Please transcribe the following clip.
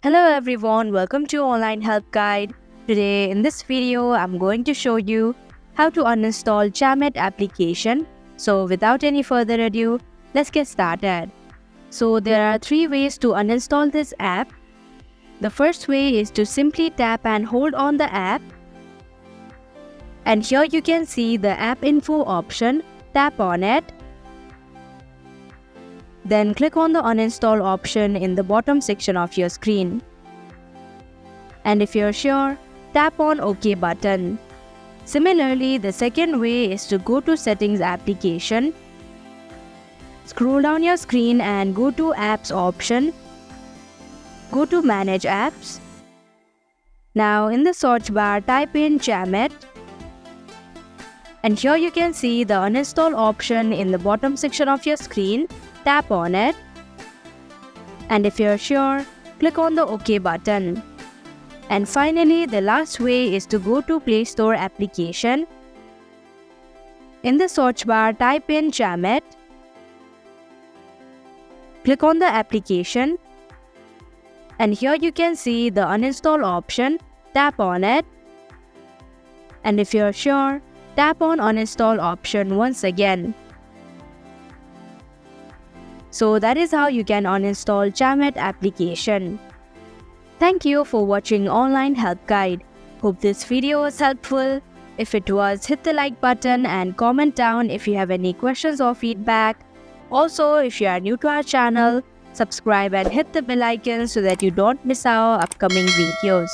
Hello everyone, welcome to Online Help Guide. Today in this video, I'm going to show you how to uninstall Chamet application. So without any further ado, let's get started. So there are three ways to uninstall this app. The first way is to simply tap and hold on the app. And here you can see the app info option. Tap on it. Then click on the uninstall option in the bottom section of your screen. And if you're sure, tap on OK button. Similarly, the second way is to go to Settings application. Scroll down your screen and go to Apps option. Go to Manage Apps. Now in the search bar, type in Chamet. And here you can see the uninstall option in the bottom section of your screen. Tap on it. And if you're sure, click on the OK button. And finally, the last way is to go to Play Store application. In the search bar, type in Chamet. Click on the application. And here you can see the uninstall option. Tap on it. And if you're sure, tap on uninstall option once again. So that is how you can uninstall Chamet application. Thank you for watching Online Help Guide. Hope this video was helpful. If it was, hit the like button and comment down if you have any questions or feedback. Also, if you are new to our channel, subscribe and hit the bell icon so that you don't miss our upcoming videos.